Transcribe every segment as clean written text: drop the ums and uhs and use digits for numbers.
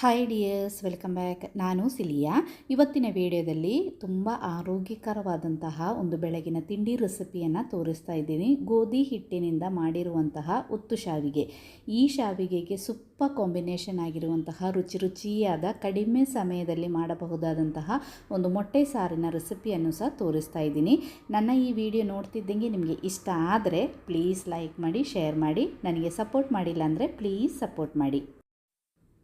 Hi dears, welcome back. ನಾನು cilia. ಇವತ್ತಿನ ವಿಡಿಯೋದಲ್ಲಿ ತುಂಬ ಆರೋಗ್ಯಕರವಾದಂತಹ ಒಂದು ಬೆಳಗಿನ ತಿಂಡಿ ರೆಸಿಪಿಯನ್ನು ತೋರಿಸ್ತಾ ಇದ್ದೀನಿ. ಗೋಧಿ ಹಿಟ್ಟಿನಿಂದ ಮಾಡಿರುವಂತಹ ಒತ್ತು ಶಾವಿಗೆ. ಈ ಶಾವಿಗೆಗೆ ಸೂಪರ್ ಕಾಂಬಿನೇಷನ್ ಆಗಿರುವಂತಹ ರುಚಿಯಾದ ಕಡಿಮೆ ಸಮಯದಲ್ಲಿ ಮಾಡಬಹುದಾದಂತಹ ಒಂದು ಮೊಟ್ಟೆ ಸಾರಿನ ರೆಸಿಪಿಯನ್ನು ಸಹ ತೋರಿಸ್ತಾ ಇದ್ದೀನಿ. ನನ್ನ ಈ ವಿಡಿಯೋ ನೋಡ್ತಿದ್ದಂಗೆ ನಿಮಗೆ ಇಷ್ಟ ಆದರೆ ಪ್ಲೀಸ್ ಲೈಕ್ ಮಾಡಿ, ಶೇರ್ ಮಾಡಿ. ನನಗೆ ಸಪೋರ್ಟ್ ಮಾಡಿಲ್ಲ ಅಂದರೆ ಪ್ಲೀಸ್ ಸಪೋರ್ಟ್ ಮಾಡಿ.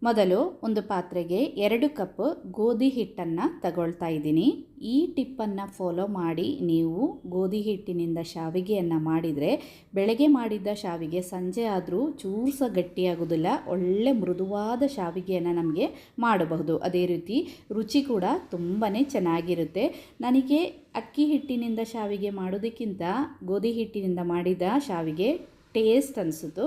ಮೊದಲು ಒಂದು ಪಾತ್ರೆಗೆ 2 ಕಪ್ ಗೋಧಿ ಹಿಟ್ಟನ್ನು ತಗೊಳ್ತಾ ಇದ್ದೀನಿ. ಈ ಟಿಪ್ಪನ್ನು ಫಾಲೋ ಮಾಡಿ ನೀವು ಗೋಧಿ ಹಿಟ್ಟಿನಿಂದ ಶಾವಿಗೆಯನ್ನು ಮಾಡಿದರೆ ಬೆಳಗ್ಗೆ ಮಾಡಿದ್ದ ಶಾವಿಗೆ ಸಂಜೆ ಆದರೂ ಚೂರು ಸಹ ಗಟ್ಟಿಯಾಗೋದಿಲ್ಲ. ಒಳ್ಳೆ ಮೃದುವಾದ ಶಾವಿಗೆಯನ್ನು ನಮಗೆ ಮಾಡಬಹುದು. ಅದೇ ರೀತಿ ರುಚಿ ಕೂಡ ತುಂಬಾ ಚೆನ್ನಾಗಿರುತ್ತೆ. ನನಗೆ ಅಕ್ಕಿ ಹಿಟ್ಟಿನಿಂದ ಶಾವಿಗೆ ಮಾಡೋದಕ್ಕಿಂತ ಗೋಧಿ ಹಿಟ್ಟಿನಿಂದ ಮಾಡಿದ ಶಾವಿಗೆ ಟೇಸ್ಟ್ ಅನಿಸಿತು.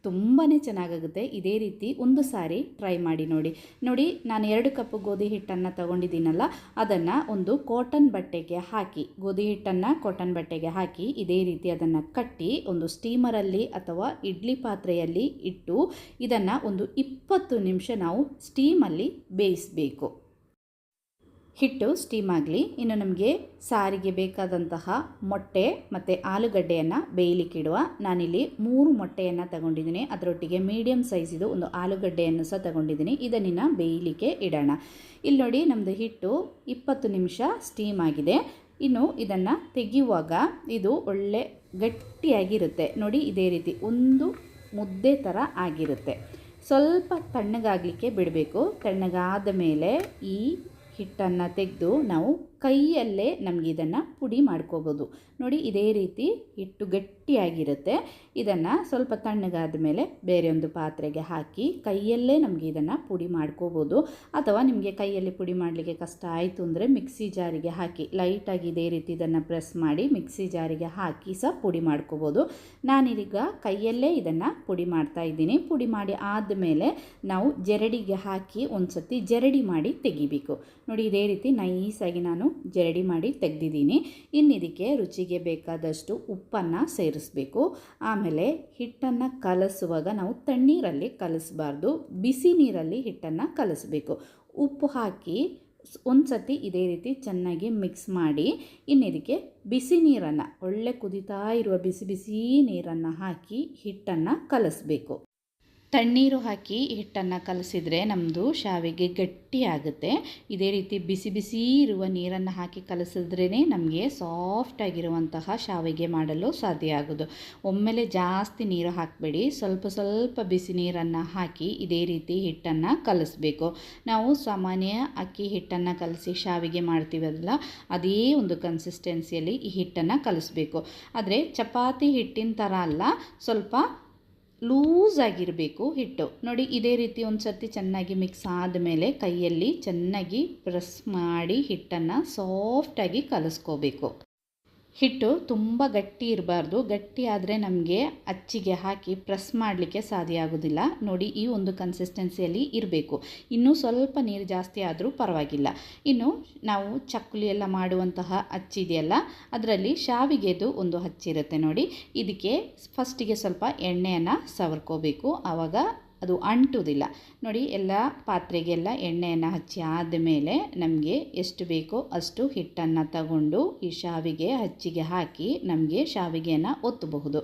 ತುಂಬಾ ಚೆನ್ನಾಗಾಗುತ್ತೆ. ಇದೇ ರೀತಿ ಒಂದು ಸಾರಿ ಟ್ರೈ ಮಾಡಿ ನೋಡಿ. ನಾನು 2 ಕಪ್ ಗೋಧಿ ಹಿಟ್ಟನ್ನು ತಗೊಂಡಿದ್ದೀನಲ್ಲ, ಅದನ್ನು ಒಂದು ಕಾಟನ್ ಬಟ್ಟೆಗೆ ಹಾಕಿ, ಗೋಧಿ ಹಿಟ್ಟನ್ನು ಕಾಟನ್ ಬಟ್ಟೆಗೆ ಹಾಕಿ ಇದೇ ರೀತಿ ಅದನ್ನು ಕಟ್ಟಿ ಒಂದು ಸ್ಟೀಮರಲ್ಲಿ ಅಥವಾ ಇಡ್ಲಿ ಪಾತ್ರೆಯಲ್ಲಿ ಇಟ್ಟು ಇದನ್ನು ಒಂದು 20 ನಿಮಿಷ ನಾವು ಸ್ಟೀಮಲ್ಲಿ ಬೇಯಿಸಬೇಕು. ಹಿಟ್ಟು ಸ್ಟೀಮ್ ಆಗಲಿ. ಇನ್ನು ನಮಗೆ ಸಾರಿಗೆ ಬೇಕಾದಂತಹ ಮೊಟ್ಟೆ ಮತ್ತು ಆಲೂಗಡ್ಡೆಯನ್ನು ಬೇಯಲಿಕ್ಕಿಡುವ. ನಾನಿಲ್ಲಿ 3 ಮೊಟ್ಟೆಯನ್ನು ತಗೊಂಡಿದ್ದೀನಿ. ಅದರೊಟ್ಟಿಗೆ ಮೀಡಿಯಮ್ ಸೈಜಿದು ಒಂದು ಆಲೂಗಡ್ಡೆಯನ್ನು ಸಹ ತಗೊಂಡಿದ್ದೀನಿ. ಇದನ್ನು ಬೇಯಲಿಕ್ಕೆ ಇಡೋಣ. ಇಲ್ಲಿ ನೋಡಿ, ನಮ್ಮದು ಹಿಟ್ಟು 20 ನಿಮಿಷ ಸ್ಟೀಮ್ ಆಗಿದೆ. ಇನ್ನು ಇದನ್ನು ತೆಗೆಯುವಾಗ ಇದು ಒಳ್ಳೆ ಗಟ್ಟಿಯಾಗಿರುತ್ತೆ ನೋಡಿ. ಇದೇ ರೀತಿ ಒಂದು ಮುದ್ದೆ ಥರ ಆಗಿರುತ್ತೆ. ಸ್ವಲ್ಪ ತಣ್ಣಗಾಗಲಿಕ್ಕೆ ಬಿಡಬೇಕು. ತಣ್ಣಗಾದ ಮೇಲೆ ಈ ಹಿಟ್ಟನ್ನು ತೆಗೆದು ನಾವು ಕೈಯಲ್ಲೇ ನಮಗೆ ಇದನ್ನು ಪುಡಿ ಮಾಡ್ಕೋಬೋದು ನೋಡಿ. ಇದೇ ರೀತಿ ಹಿಟ್ಟು ಗಟ್ಟಿಯಾಗಿರುತ್ತೆ. ಇದನ್ನು ಸ್ವಲ್ಪ ತಣ್ಣಗಾದ ಮೇಲೆ ಬೇರೆ ಒಂದು ಪಾತ್ರೆಗೆ ಹಾಕಿ ಕೈಯಲ್ಲೇ ನಮಗೆ ಇದನ್ನು ಪುಡಿ ಮಾಡ್ಕೋಬೋದು. ಅಥವಾ ನಿಮಗೆ ಕೈಯಲ್ಲಿ ಪುಡಿ ಮಾಡಲಿಕ್ಕೆ ಕಷ್ಟ ಆಯಿತು ಅಂದರೆ ಮಿಕ್ಸಿ ಜಾರಿಗೆ ಹಾಕಿ ಲೈಟಾಗಿ ಇದೇ ರೀತಿ ಇದನ್ನು ಪ್ರೆಸ್ ಮಾಡಿ ಮಿಕ್ಸಿ ಜಾರಿಗೆ ಹಾಕಿ ಸಹ ಪುಡಿ ಮಾಡ್ಕೋಬೋದು. ನಾನೀಗ ಕೈಯಲ್ಲೇ ಇದನ್ನು ಪುಡಿ ಮಾಡ್ತಾ ಇದ್ದೀನಿ. ಪುಡಿ ಮಾಡಿ ಆದಮೇಲೆ ನಾವು ಜರಡಿಗೆ ಹಾಕಿ ಒಂದು ಸತಿ ಜರಡಿ ಮಾಡಿ ತೆಗಿಬೇಕು ನೋಡಿ. ಇದೇ ರೀತಿ ನೈಸಾಗಿ ನಾನು ಜರಡಿ ಮಾಡಿ ತೆಗೆದಿದ್ದೀನಿ. ಇನ್ನು ಇದಕ್ಕೆ ರುಚಿಗೆ ಬೇಕಾದಷ್ಟು ಉಪ್ಪನ್ನು ಸೇರಿಸಬೇಕು. ಆಮೇಲೆ ಹಿಟ್ಟನ್ನು ಕಲಸುವಾಗ ನಾವು ತಣ್ಣೀರಲ್ಲಿ ಕಲಿಸಬಾರ್ದು, ಬಿಸಿ ನೀರಲ್ಲಿ ಹಿಟ್ಟನ್ನು ಕಲಿಸಬೇಕು. ಉಪ್ಪು ಹಾಕಿ ಒಂದು ಸತಿ ಇದೇ ರೀತಿ ಚೆನ್ನಾಗಿ ಮಿಕ್ಸ್ ಮಾಡಿ ಇನ್ನು ಇದಕ್ಕೆ ಬಿಸಿ ನೀರನ್ನು, ಒಳ್ಳೆ ಕುದೀತಾ ಇರುವ ಬಿಸಿ ನೀರನ್ನು ಹಾಕಿ ಹಿಟ್ಟನ್ನು ಕಲಿಸಬೇಕು. ತಣ್ಣೀರು ಹಾಕಿ ಹಿಟ್ಟನ್ನು ಕಲಸಿದರೆ ನಮ್ಮದು ಶಾವಿಗೆ ಗಟ್ಟಿಯಾಗುತ್ತೆ. ಇದೇ ರೀತಿ ಬಿಸಿ ಇರುವ ನೀರನ್ನು ಹಾಕಿ ಕಲಸಿದ್ರೇ ನಮಗೆ ಸಾಫ್ಟಾಗಿರುವಂತಹ ಶಾವಿಗೆ ಮಾಡಲು ಸಾಧ್ಯ ಆಗೋದು. ಒಮ್ಮೆಲೆ ಜಾಸ್ತಿ ನೀರು ಹಾಕಬೇಡಿ, ಸ್ವಲ್ಪ ಬಿಸಿ ನೀರನ್ನು ಹಾಕಿ ಇದೇ ರೀತಿ ಹಿಟ್ಟನ್ನು ಕಲಿಸ್ಬೇಕು. ನಾವು ಸಾಮಾನ್ಯ ಅಕ್ಕಿ ಹಿಟ್ಟನ್ನು ಕಲಸಿ ಶಾವಿಗೆ ಮಾಡ್ತೀವಲ್ಲ, ಅದೇ ಒಂದು ಕನ್ಸಿಸ್ಟೆನ್ಸಿಯಲ್ಲಿ ಈ ಹಿಟ್ಟನ್ನು ಕಲಿಸ್ಬೇಕು. ಆದರೆ ಚಪಾತಿ ಹಿಟ್ಟಿನ ಥರ ಅಲ್ಲ, ಸ್ವಲ್ಪ ಲೂಸ್ ಆಗಿರಬೇಕು ಹಿಟ್ಟು ನೋಡಿ. ಇದೇ ರೀತಿ ಒಂದು ಸರ್ತಿ ಚೆನ್ನಾಗಿ ಮಿಕ್ಸ್ ಆದಮೇಲೆ ಕೈಯಲ್ಲಿ ಚೆನ್ನಾಗಿ ಪ್ರೆಸ್ ಮಾಡಿ ಹಿಟ್ಟನ್ನು ಸಾಫ್ಟಾಗಿ ಕಲಿಸ್ಕೋಬೇಕು. ಹಿಟ್ಟು ತುಂಬ ಗಟ್ಟಿ ಇರಬಾರ್ದು. ಗಟ್ಟಿ ಆದರೆ ನಮಗೆ ಅಚ್ಚಿಗೆ ಹಾಕಿ ಪ್ರೆಸ್ ಮಾಡಲಿಕ್ಕೆ ಸಾಧ್ಯ ಆಗೋದಿಲ್ಲ ನೋಡಿ. ಈ ಒಂದು ಕನ್ಸಿಸ್ಟೆನ್ಸಿಯಲ್ಲಿ ಇರಬೇಕು. ಇನ್ನೂ ಸ್ವಲ್ಪ ನೀರು ಜಾಸ್ತಿ ಆದರೂ ಪರವಾಗಿಲ್ಲ. ಇನ್ನು ನಾವು ಚಕ್ಕುಲಿ ಎಲ್ಲ ಮಾಡುವಂತಹ ಅಚ್ಚಿದೆಯಲ್ಲ, ಅದರಲ್ಲಿ ಶಾವಿಗೆದು ಒಂದು ಹಚ್ಚಿರುತ್ತೆ ನೋಡಿ. ಇದಕ್ಕೆ ಫಸ್ಟಿಗೆ ಸ್ವಲ್ಪ ಎಣ್ಣೆಯನ್ನು ಸವರ್ಕೋಬೇಕು. ಆವಾಗ ಅದು ಅಂಟುವುದಿಲ್ಲ ನೋಡಿ. ಎಲ್ಲ ಪಾತ್ರೆಗೆಲ್ಲ ಎಣ್ಣೆಯನ್ನು ಹಚ್ಚಿ ಆದಮೇಲೆ ನಮಗೆ ಎಷ್ಟು ಬೇಕೋ ಅಷ್ಟು ಹಿಟ್ಟನ್ನು ತಗೊಂಡು ಈ ಶಾವಿಗೆ ಹಚ್ಚಿಗೆ ಹಾಕಿ ನಮಗೆ ಶಾವಿಗೆಯನ್ನು ಒತ್ತಬಹುದು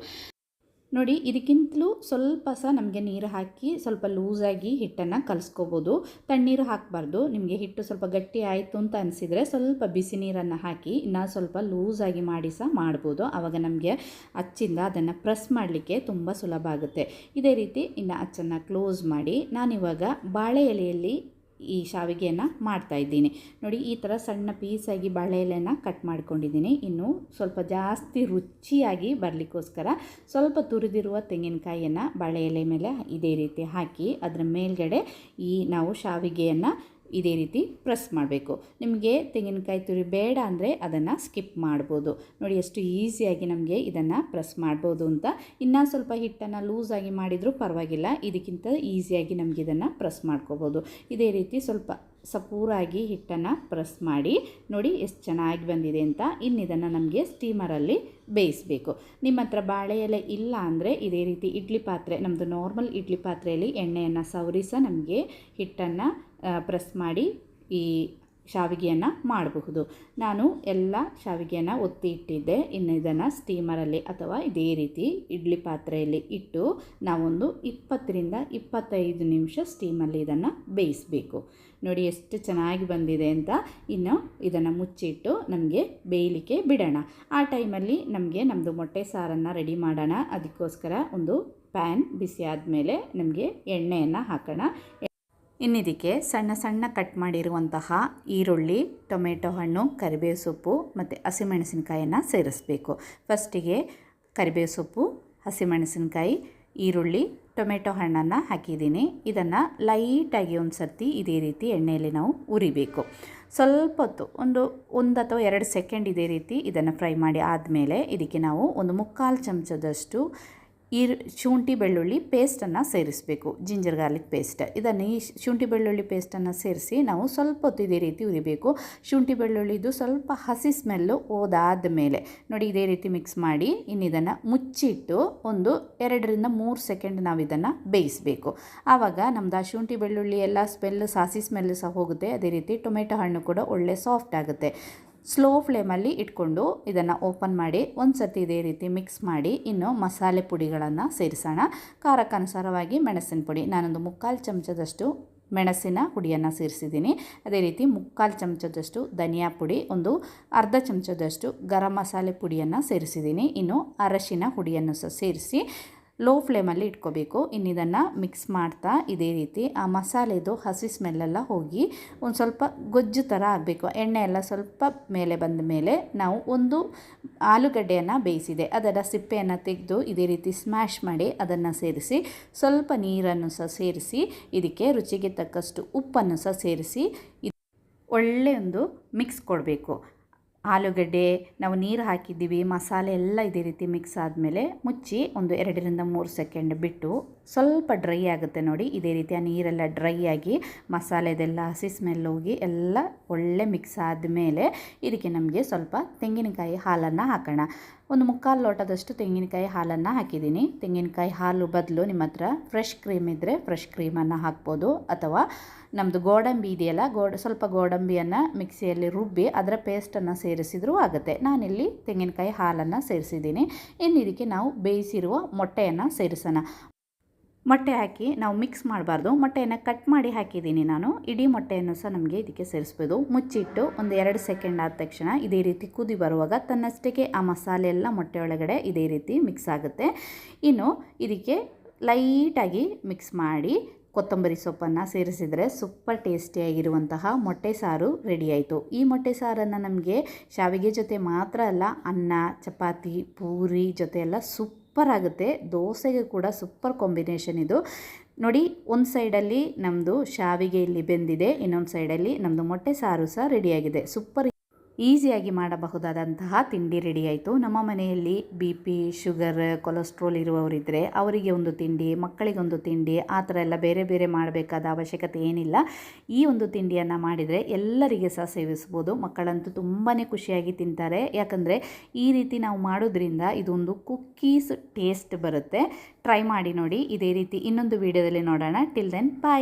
ನೋಡಿ. ಇದಕ್ಕಿಂತಲೂ ಸ್ವಲ್ಪ ಸಹ ನಮಗೆ ನೀರು ಹಾಕಿ ಸ್ವಲ್ಪ ಲೂಸಾಗಿ ಹಿಟ್ಟನ್ನು ಕಲಿಸ್ಕೋಬೋದು. ತಣ್ಣೀರು ಹಾಕಬಾರ್ದು. ನಿಮಗೆ ಹಿಟ್ಟು ಸ್ವಲ್ಪ ಗಟ್ಟಿ ಆಯಿತು ಅಂತ ಅನಿಸಿದರೆ ಸ್ವಲ್ಪ ಬಿಸಿ ನೀರನ್ನು ಹಾಕಿ ಇನ್ನೂ ಸ್ವಲ್ಪ ಲೂಸಾಗಿ ಮಾಡಿ ಸಹ ಮಾಡ್ಬೋದು. ಆವಾಗ ನಮಗೆ ಅಚ್ಚಿಂದ ಅದನ್ನು ಪ್ರೆಸ್ ಮಾಡಲಿಕ್ಕೆ ತುಂಬ ಸುಲಭ ಆಗುತ್ತೆ. ಇದೇ ರೀತಿ ಇನ್ನು ಅಚ್ಚನ್ನು ಕ್ಲೋಸ್ ಮಾಡಿ ನಾನಿವಾಗ ಬಾಳೆ ಎಲೆಯಲ್ಲಿ ಈ ಶಾವಿಗೆಯನ್ನು ಮಾಡ್ತಾಯಿದ್ದೀನಿ ನೋಡಿ. ಈ ಥರ ಸಣ್ಣ ಪೀಸಾಗಿ ಬಾಳೆ ಎಲೆಯನ್ನು ಕಟ್ ಮಾಡ್ಕೊಂಡಿದ್ದೀನಿ. ಇನ್ನು ಸ್ವಲ್ಪ ಜಾಸ್ತಿ ರುಚಿಯಾಗಿ ಬರಲಿಕ್ಕೋಸ್ಕರ ಸ್ವಲ್ಪ ತುರಿದಿರುವ ತೆಂಗಿನಕಾಯಿಯನ್ನು ಬಾಳೆ ಎಲೆ ಮೇಲೆ ಇದೇ ರೀತಿ ಹಾಕಿ ಅದರ ಮೇಲ್ಗಡೆ ಈ ನಾವು ಶಾವಿಗೆಯನ್ನು ಇದೇ ರೀತಿ ಪ್ರೆಸ್ ಮಾಡಬೇಕು. ನಿಮಗೆ ತೆಂಗಿನಕಾಯಿ ತುರಿ ಬೇಡ ಅಂದರೆ ಅದನ್ನು ಸ್ಕಿಪ್ ಮಾಡ್ಬೋದು ನೋಡಿ. ಎಷ್ಟು ಈಸಿಯಾಗಿ ನಮಗೆ ಇದನ್ನು ಪ್ರೆಸ್ ಮಾಡ್ಬೋದು ಅಂತ. ಇನ್ನೂ ಸ್ವಲ್ಪ ಹಿಟ್ಟನ್ನು ಲೂಸಾಗಿ ಮಾಡಿದರೂ ಪರವಾಗಿಲ್ಲ, ಇದಕ್ಕಿಂತ ಈಸಿಯಾಗಿ ನಮಗೆ ಇದನ್ನು ಪ್ರೆಸ್ ಮಾಡ್ಕೋಬೋದು. ಇದೇ ರೀತಿ ಸ್ವಲ್ಪ ಸಪೂರಾಗಿ ಹಿಟ್ಟನ್ನು ಪ್ರೆಸ್ ಮಾಡಿ ನೋಡಿ ಎಷ್ಟು ಚೆನ್ನಾಗಿ ಬಂದಿದೆ ಅಂತ. ಇನ್ನಿದನ್ನು ನಮಗೆ ಸ್ಟೀಮರಲ್ಲಿ ಬೇಯಿಸಬೇಕು. ನಿಮ್ಮ ಹತ್ರ ಬಾಳೆ ಎಲೆ ಇಲ್ಲ ಅಂದರೆ ಇದೇ ರೀತಿ ಇಡ್ಲಿ ಪಾತ್ರೆ, ನಮ್ಮದು ನಾರ್ಮಲ್ ಇಡ್ಲಿ ಪಾತ್ರೆಯಲ್ಲಿ ಎಣ್ಣೆಯನ್ನು ಸವರಿ ಸಹ ನಮಗೆ ಹಿಟ್ಟನ್ನು ಪ್ರೆಸ್ ಮಾಡಿ ಈ ಶಾವಿಗೆಯನ್ನು ಮಾಡಬಹುದು. ನಾನು ಎಲ್ಲ ಶಾವಿಗೆಯನ್ನು ಒತ್ತಿ ಇಟ್ಟಿದ್ದೆ. ಇನ್ನು ಇದನ್ನು ಸ್ಟೀಮರಲ್ಲಿ ಅಥವಾ ಇದೇ ರೀತಿ ಇಡ್ಲಿ ಪಾತ್ರೆಯಲ್ಲಿ ಇಟ್ಟು ನಾವೊಂದು 20-25 ನಿಮಿಷ ಸ್ಟೀಮಲ್ಲಿ ಇದನ್ನು ಬೇಯಿಸಬೇಕು. ನೋಡಿ ಎಷ್ಟು ಚೆನ್ನಾಗಿ ಬಂದಿದೆ ಅಂತ. ಇನ್ನು ಇದನ್ನು ಮುಚ್ಚಿಟ್ಟು ನಮಗೆ ಬೇಯಲಿಕ್ಕೆ ಬಿಡೋಣ. ಆ ಟೈಮಲ್ಲಿ ನಮಗೆ ನಮ್ಮದು ಮೊಟ್ಟೆ ಸಾರನ್ನು ರೆಡಿ ಮಾಡೋಣ. ಅದಕ್ಕೋಸ್ಕರ ಒಂದು ಪ್ಯಾನ್ ಬಿಸಿ ಆದಮೇಲೆ ನಮಗೆ ಎಣ್ಣೆಯನ್ನು ಹಾಕೋಣ. ಇನ್ನಿದಕ್ಕೆ ಸಣ್ಣ ಸಣ್ಣ ಕಟ್ ಮಾಡಿರುವಂತಹ ಈರುಳ್ಳಿ, ಟೊಮೆಟೊ ಹಣ್ಣು, ಕರಿಬೇವು ಸೊಪ್ಪು ಮತ್ತು ಹಸಿಮೆಣಸಿನಕಾಯನ್ನು ಸೇರಿಸಬೇಕು. ಫಸ್ಟಿಗೆ ಕರಿಬೇವು ಸೊಪ್ಪು, ಹಸಿಮೆಣಸಿನಕಾಯಿ, ಈರುಳ್ಳಿ, ಟೊಮೆಟೊ ಹಣ್ಣನ್ನು ಹಾಕಿದ್ದೀನಿ. ಇದನ್ನು ಲೈಟಾಗಿ ಒಂದು ಸರ್ತಿ ಇದೇ ರೀತಿ ಎಣ್ಣೆಯಲ್ಲಿ ನಾವು ಉರಿಬೇಕು. ಸ್ವಲ್ಪ ಹೊತ್ತು ಒಂದು ಅಥವಾ 2 ಸೆಕೆಂಡ್ ಇದೇ ರೀತಿ ಇದನ್ನು ಫ್ರೈ ಮಾಡಿ ಆದಮೇಲೆ ಇದಕ್ಕೆ ನಾವು ಒಂದು 3/4 ಚಮಚದಷ್ಟು ಶುಂಠಿ ಬೆಳ್ಳುಳ್ಳಿ ಪೇಸ್ಟನ್ನು ಸೇರಿಸಬೇಕು. Ginger garlic paste. ಇದನ್ನು ಈ ಶುಂಠಿ ಬೆಳ್ಳುಳ್ಳಿ ಪೇಸ್ಟನ್ನು ಸೇರಿಸಿ ನಾವು ಸ್ವಲ್ಪ ಹೊತ್ತು ಇದೇ ರೀತಿ ಉರಿಬೇಕು. ಶುಂಠಿ ಬೆಳ್ಳುಳ್ಳಿದು ಸ್ವಲ್ಪ ಹಸಿ ಸ್ಮೆಲ್ಲು ಹೋದಾದ ಮೇಲೆ ನೋಡಿ ಇದೇ ರೀತಿ ಮಿಕ್ಸ್ ಮಾಡಿ ಇನ್ನಿದನ್ನು ಮುಚ್ಚಿಟ್ಟು ಒಂದು 2-3 ಸೆಕೆಂಡ್ ನಾವು ಇದನ್ನು ಬೇಯಿಸಬೇಕು. ಆವಾಗ ನಮ್ಮದು ಆ ಶುಂಠಿ ಬೆಳ್ಳುಳ್ಳಿ ಎಲ್ಲ ಹಸಿ ಸ್ಮೆಲ್ಲು ಸಹ ಹೋಗುತ್ತೆ. ಅದೇ ರೀತಿ ಟೊಮೆಟೊ ಹಣ್ಣು ಕೂಡ ಒಳ್ಳೆ ಸಾಫ್ಟ್ ಆಗುತ್ತೆ. ಸ್ಲೋ ಫ್ಲೇಮಲ್ಲಿ ಇಟ್ಕೊಂಡು ಇದನ್ನು ಓಪನ್ ಮಾಡಿ ಒಂದು ಸರ್ತಿ ಇದೇ ರೀತಿ ಮಿಕ್ಸ್ ಮಾಡಿ ಇನ್ನು ಮಸಾಲೆ ಪುಡಿಗಳನ್ನು ಸೇರಿಸೋಣ. ಖಾರಕ್ಕನುಸಾರವಾಗಿ ಮೆಣಸಿನ ಪುಡಿ ನಾನೊಂದು 3/4 ಚಮಚದಷ್ಟು ಮೆಣಸಿನ ಪುಡಿಯನ್ನು ಸೇರಿಸಿದ್ದೀನಿ. ಅದೇ ರೀತಿ 3/4 ಚಮಚದಷ್ಟು ಧನಿಯಾ ಪುಡಿ, ಒಂದು ಅರ್ಧ ಚಮಚದಷ್ಟು ಗರಂ ಮಸಾಲೆ ಪುಡಿಯನ್ನು ಸೇರಿಸಿದ್ದೀನಿ. ಇನ್ನು ಅರಶಿನ ಪುಡಿಯನ್ನು ಸಹ ಸೇರಿಸಿ ಲೋ ಫ್ಲೇಮಲ್ಲಿ ಇಟ್ಕೋಬೇಕು. ಇನ್ನಿದನ್ನು ಮಿಕ್ಸ್ ಮಾಡ್ತಾ ಇದೇ ರೀತಿ ಆ ಮಸಾಲೆದು ಹಸಿ ಸ್ಮೆಲ್ಲೆಲ್ಲ ಹೋಗಿ ಒಂದು ಸ್ವಲ್ಪ ಗೊಜ್ಜು ಥರ ಆಗಬೇಕು. ಎಣ್ಣೆ ಎಲ್ಲ ಸ್ವಲ್ಪ ಮೇಲೆ ಬಂದ ಮೇಲೆ ನಾವು ಒಂದು ಆಲೂಗಡ್ಡೆಯನ್ನು ಬೇಯಿಸಿದೆ ಅದರ ಸಿಪ್ಪೆಯನ್ನು ತೆಗೆದು ಇದೇ ರೀತಿ ಸ್ಮ್ಯಾಶ್ ಮಾಡಿ ಅದನ್ನು ಸೇರಿಸಿ ಸ್ವಲ್ಪ ನೀರನ್ನು ಸಹ ಸೇರಿಸಿ ಇದಕ್ಕೆ ರುಚಿಗೆ ತಕ್ಕಷ್ಟು ಉಪ್ಪನ್ನು ಸಹ ಸೇರಿಸಿ ಒಳ್ಳೆಯೊಂದು ಮಿಕ್ಸ್ ಕೊಡಬೇಕು. ಆಲೂಗಡ್ಡೆ ನಾವು ನೀರು ಹಾಕಿದ್ದೀವಿ, ಮಸಾಲೆ ಎಲ್ಲ ಇದೇ ರೀತಿ ಮಿಕ್ಸ್ ಆದಮೇಲೆ ಮುಚ್ಚಿ ಒಂದು 2-3 ಸೆಕೆಂಡ್ ಬಿಟ್ಟು ಸ್ವಲ್ಪ ಡ್ರೈ ಆಗುತ್ತೆ ನೋಡಿ. ಇದೇ ರೀತಿ ಆ ನೀರೆಲ್ಲ ಡ್ರೈ ಆಗಿ ಮಸಾಲೆದೆಲ್ಲ ಹಸಿ ಸ್ಮೆಲ್ ಹೋಗಿ ಎಲ್ಲ ಒಳ್ಳೆ ಮಿಕ್ಸ್ ಆದಮೇಲೆ ಇದಕ್ಕೆ ನಮಗೆ ಸ್ವಲ್ಪ ತೆಂಗಿನಕಾಯಿ ಹಾಲನ್ನು ಹಾಕೋಣ. ಒಂದು 3/4 ಲೋಟದಷ್ಟು ತೆಂಗಿನಕಾಯಿ ಹಾಲನ್ನು ಹಾಕಿದ್ದೀನಿ. ತೆಂಗಿನಕಾಯಿ ಹಾಲು ಬದಲು ನಿಮ್ಮ ಹತ್ರ ಫ್ರೆಶ್ ಕ್ರೀಮ್ ಇದ್ದರೆ ಫ್ರೆಶ್ ಕ್ರೀಮನ್ನು ಹಾಕ್ಬೋದು, ಅಥವಾ ನಮ್ಮದು ಗೋಡಂಬಿ ಇದೆಯಲ್ಲ ಸ್ವಲ್ಪ ಗೋಡಂಬಿಯನ್ನು ಮಿಕ್ಸಿಯಲ್ಲಿ ರುಬ್ಬಿ ಅದರ ಪೇಸ್ಟನ್ನು ಸೇರಿಸಿದ್ರೂ ಆಗುತ್ತೆ. ನಾನಿಲ್ಲಿ ತೆಂಗಿನಕಾಯಿ ಹಾಲನ್ನು ಸೇರಿಸಿದ್ದೀನಿ. ಇನ್ನು ಇದಕ್ಕೆ ನಾವು ಬೇಯಿಸಿರುವ ಮೊಟ್ಟೆಯನ್ನು ಸೇರಿಸೋಣ. ಮೊಟ್ಟೆ ಹಾಕಿ ನಾವು ಮಿಕ್ಸ್ ಮಾಡಬಾರ್ದು. ಮೊಟ್ಟೆಯನ್ನು ಕಟ್ ಮಾಡಿ ಹಾಕಿದ್ದೀನಿ ನಾನು. ಇಡೀ ಮೊಟ್ಟೆಯನ್ನು ಸಹ ನಮಗೆ ಇದಕ್ಕೆ ಸೇರಿಸ್ಬೋದು. ಮುಚ್ಚಿಟ್ಟು ಒಂದು 2 ಸೆಕೆಂಡ್ ಆದ ತಕ್ಷಣ ಇದೇ ರೀತಿ ಕುದಿ ಬರುವಾಗ ತನ್ನಷ್ಟಕ್ಕೆ ಆ ಮಸಾಲೆ ಎಲ್ಲ ಮೊಟ್ಟೆ ಒಳಗಡೆ ಇದೇ ರೀತಿ ಮಿಕ್ಸ್ ಆಗುತ್ತೆ. ಇನ್ನು ಇದಕ್ಕೆ ಲೈಟಾಗಿ ಮಿಕ್ಸ್ ಮಾಡಿ ಕೊತ್ತಂಬರಿ ಸೊಪ್ಪನ್ನು ಸೇರಿಸಿದರೆ ಸೂಪರ್ ಟೇಸ್ಟಿಯಾಗಿರುವಂತಹ ಮೊಟ್ಟೆ ಸಾರು ರೆಡಿ ಆಯಿತು. ಈ ಮೊಟ್ಟೆ ಸಾರನ್ನು ನಮಗೆ ಶಾವಿಗೆ ಜೊತೆ ಮಾತ್ರ ಅಲ್ಲ, ಅನ್ನ, ಚಪಾತಿ, ಪೂರಿ ಜೊತೆ ಎಲ್ಲ ಸೂಪರ್ ಆಗುತ್ತೆ. ದೋಸೆಗೆ ಕೂಡ ಸೂಪರ್ ಕಾಂಬಿನೇಷನ್ ಇದು ನೋಡಿ. ಒಂದು ಸೈಡಲ್ಲಿ ನಮ್ಮದು ಶಾವಿಗೆ ಇಲ್ಲಿ ಬೆಂದಿದೆ, ಇನ್ನೊಂದು ಸೈಡಲ್ಲಿ ನಮ್ಮದು ಮೊಟ್ಟೆ ಸಾರು ಸಹ ರೆಡಿಯಾಗಿದೆ. ಸೂಪರ್ ಈಸಿಯಾಗಿ ಮಾಡಬಹುದಾದಂತಹ ತಿಂಡಿ ರೆಡಿ ಆಯಿತು. ನಮ್ಮ ಮನೆಯಲ್ಲಿ BP, ಶುಗರ್, ಕೊಲೆಸ್ಟ್ರಾಲ್ ಇರುವವರಿದ್ದರೆ ಅವರಿಗೆ ಒಂದು ತಿಂಡಿ, ಮಕ್ಕಳಿಗೊಂದು ತಿಂಡಿ, ಆ ಥರ ಎಲ್ಲ ಬೇರೆ ಬೇರೆ ಮಾಡಬೇಕಾದ ಅವಶ್ಯಕತೆ ಏನಿಲ್ಲ. ಈ ಒಂದು ತಿಂಡಿಯನ್ನು ಮಾಡಿದರೆ ಎಲ್ಲರಿಗೆ ಸಹ ಸೇವಿಸ್ಬೋದು. ಮಕ್ಕಳಂತೂ ತುಂಬಾ ಖುಷಿಯಾಗಿ ತಿಂತಾರೆ. ಯಾಕಂದರೆ ಈ ರೀತಿ ನಾವು ಮಾಡೋದ್ರಿಂದ ಇದೊಂದು ಕುಕ್ಕೀಸ್ ಟೇಸ್ಟ್ ಬರುತ್ತೆ. ಟ್ರೈ ಮಾಡಿ ನೋಡಿ ಇದೇ ರೀತಿ. ಇನ್ನೊಂದು ವಿಡಿಯೋದಲ್ಲಿ ನೋಡೋಣ. ಟಿಲ್ ದೆನ್ ಬಾಯ್.